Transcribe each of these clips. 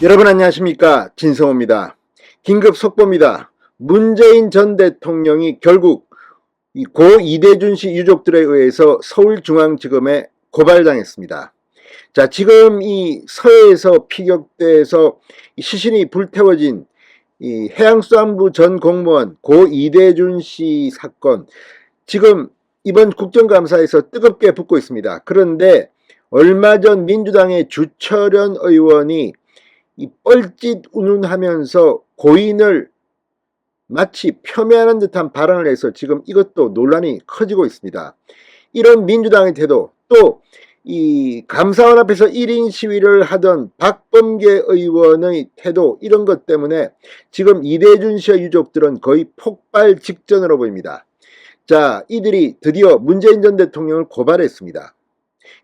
여러분 안녕하십니까, 진성호입니다. 긴급 속보입니다. 문재인 전 대통령이 결국 고 이대준 씨 유족들에 의해서 서울중앙지검에 고발당했습니다. 자, 지금 이 서해에서 피격돼서 시신이 불태워진 이 해양수산부 전 공무원 고 이대준 씨 사건, 지금 이번 국정감사에서 뜨겁게 붙고 있습니다. 그런데 얼마 전 민주당의 주철현 의원이 이 뻘짓 운운하면서 고인을 마치 폄훼하는 듯한 발언을 해서 지금 이것도 논란이 커지고 있습니다. 이런 민주당의 태도, 또 이 감사원 앞에서 1인 시위를 하던 박범계 의원의 태도, 이런 것 때문에 지금 이대준 씨의 유족들은 거의 폭발 직전으로 보입니다. 자, 이들이 드디어 문재인 전 대통령을 고발했습니다.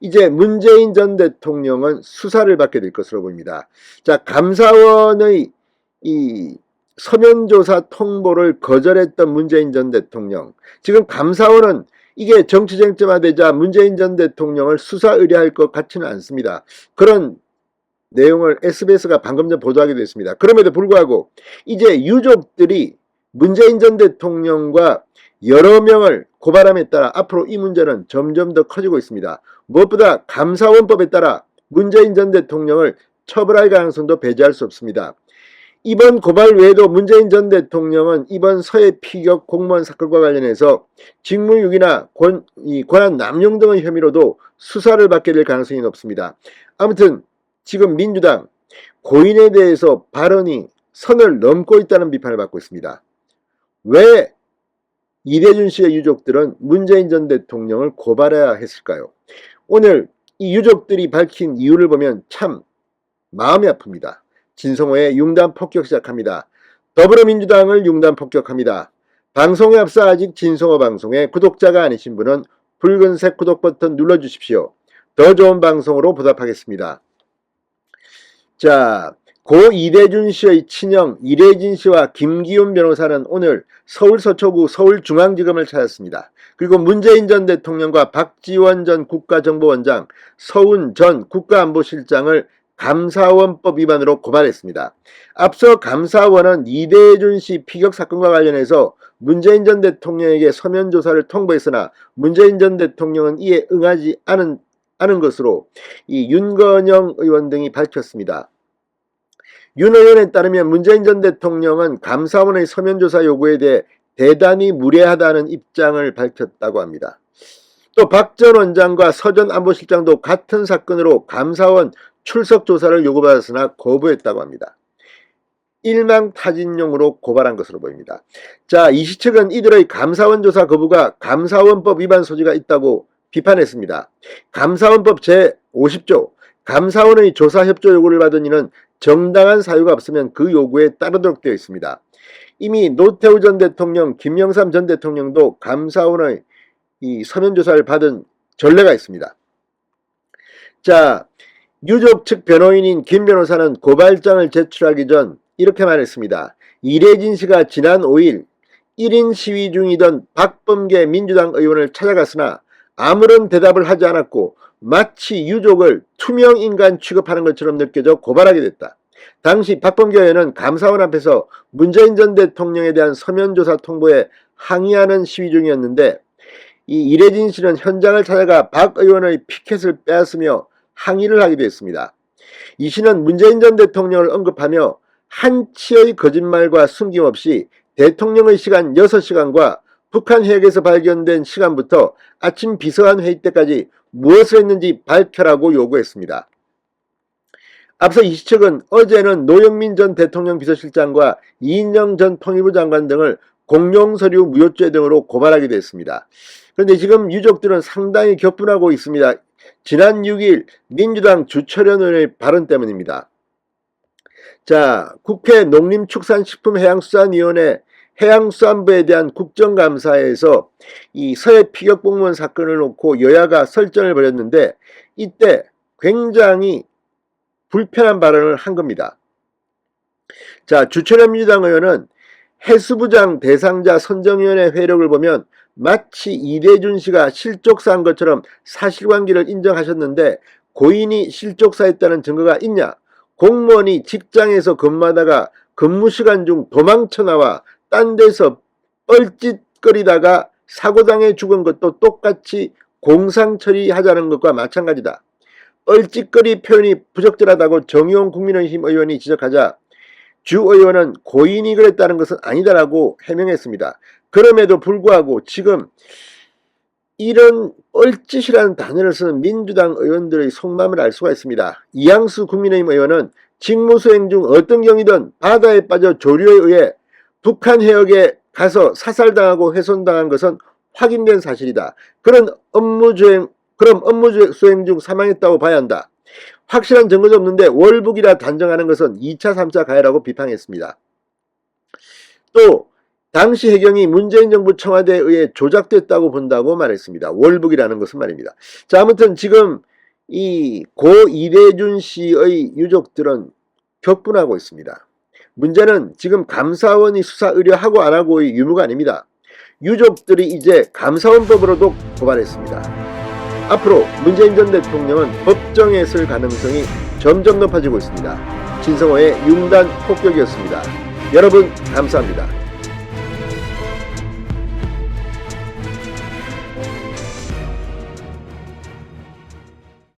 이제 문재인 전 대통령은 수사를 받게 될 것으로 보입니다. 자, 감사원의 이 서면조사 통보를 거절했던 문재인 전 대통령, 지금 감사원은 이게 정치쟁점화되자 문재인 전 대통령을 수사 의뢰할 것 같지는 않습니다. 그런 내용을 SBS가 방금 전 보도하게 됐습니다. 그럼에도 불구하고 이제 유족들이 문재인 전 대통령과 여러 명을 고발함에 따라 앞으로 이 문제는 점점 더 커지고 있습니다. 무엇보다 감사원법에 따라 문재인 전 대통령을 처벌할 가능성도 배제할 수 없습니다. 이번 고발 외에도 문재인 전 대통령은 이번 서해 피격 공무원 사건과 관련해서 직무유기나 권한 남용 등의 혐의로도 수사를 받게 될 가능성이 높습니다. 아무튼 지금 민주당 고인에 대해서 발언이 선을 넘고 있다는 비판을 받고 있습니다. 왜 이대준 씨의 유족들은 문재인 전 대통령을 고발해야 했을까요? 오늘 이 유족들이 밝힌 이유를 보면 참 마음이 아픕니다. 진성호의 융단 폭격 시작합니다. 더불어민주당을 융단 폭격합니다. 방송에 앞서 아직 진성호 방송에 구독자가 아니신 분은 붉은색 구독 버튼 눌러주십시오. 더 좋은 방송으로 보답하겠습니다. 자, 고 이대준 씨의 친형 이래진 씨와 김기훈 변호사는 오늘 서울 서초구 서울중앙지검을 찾았습니다. 그리고 문재인 전 대통령과 박지원 전 국가정보원장, 서훈 전 국가안보실장을 감사원법 위반으로 고발했습니다. 앞서 감사원은 이대준 씨 피격 사건과 관련해서 문재인 전 대통령에게 서면 조사를 통보했으나 문재인 전 대통령은 이에 응하지 않은 것으로 이 윤건영 의원 등이 밝혔습니다. 윤 의원에 따르면 문재인 전 대통령은 감사원의 서면조사 요구에 대해 대단히 무례하다는 입장을 밝혔다고 합니다. 또 박 전 원장과 서 전 안보실장도 같은 사건으로 감사원 출석 조사를 요구받았으나 거부했다고 합니다. 일망타진용으로 고발한 것으로 보입니다. 자, 이 시측은 이들의 감사원 조사 거부가 감사원법 위반 소지가 있다고 비판했습니다. 감사원법 제50조 감사원의 조사 협조 요구를 받은 이는 정당한 사유가 없으면 그 요구에 따르도록 되어 있습니다. 이미 노태우 전 대통령, 김영삼 전 대통령도 감사원의 이 서면조사를 받은 전례가 있습니다. 자, 유족 측 변호인인 김 변호사는 고발장을 제출하기 전 이렇게 말했습니다. 이래진 씨가 지난 5일 1인 시위 중이던 박범계 민주당 의원을 찾아갔으나 아무런 대답을 하지 않았고 마치 유족을 투명인간 취급하는 것처럼 느껴져 고발하게 됐다. 당시 박범계 의원은 감사원 앞에서 문재인 전 대통령에 대한 서면조사 통보에 항의하는 시위 중이었는데 이 이래진 씨는 현장을 찾아가 박 의원의 피켓을 빼앗으며 항의를 하기도 했습니다. 이 씨는 문재인 전 대통령을 언급하며 한치의 거짓말과 숨김없이 대통령의 시간 6시간과 북한 해역에서 발견된 시간부터 아침 비서관 회의 때까지 무엇을 했는지 밝혀라고 요구했습니다. 앞서 이 시측은 어제는 노영민 전 대통령 비서실장과 이인영 전 통일부 장관 등을 공용서류 무효죄 등으로 고발하기도 했습니다. 그런데 지금 유족들은 상당히 격분하고 있습니다. 지난 6일 민주당 주철현 의원의 발언 때문입니다. 자, 국회 농림축산식품해양수산위원회 해양수산부에 대한 국정감사에서 이 서해 피격 공무원 사건을 놓고 여야가 설전을 벌였는데 이때 굉장히 불편한 발언을 한 겁니다. 자, 주철현 민주당 의원은 해수부장 대상자 선정위원회 회력을 보면 마치 이대준 씨가 실족사한 것처럼 사실관계를 인정하셨는데 고인이 실족사했다는 증거가 있냐? 공무원이 직장에서 근무하다가 근무 시간 중 도망쳐 나와 딴 데서 뻘짓거리다가 사고당해 죽은 것도 똑같이 공상 처리하자는 것과 마찬가지다. 뻘짓거리 표현이 부적절하다고 정의용 국민의힘 의원이 지적하자 주 의원은 고인이 그랬다는 것은 아니다라고 해명했습니다. 그럼에도 불구하고 지금 이런 뻘짓이라는 단어를 쓰는 민주당 의원들의 속마음을 알 수가 있습니다. 이양수 국민의힘 의원은 직무수행 중 어떤 경위든 바다에 빠져 조류에 의해 북한 해역에 가서 사살당하고 훼손당한 것은 확인된 사실이다. 그럼 업무 수행 중 사망했다고 봐야 한다. 확실한 증거도 없는데 월북이라 단정하는 것은 2차 3차 가해라고 비판했습니다. 또 당시 해경이 문재인 정부 청와대에 의해 조작됐다고 본다고 말했습니다. 월북이라는 것은 말입니다. 자, 아무튼 지금 이 고 이대준 씨의 유족들은 격분하고 있습니다. 문제는 지금 감사원이 수사 의뢰하고 안 하고의 유무가 아닙니다. 유족들이 이제 감사원법으로도 고발했습니다. 앞으로 문재인 전 대통령은 법정에 설 가능성이 점점 높아지고 있습니다. 진성호의 융단 폭격이었습니다. 여러분 감사합니다.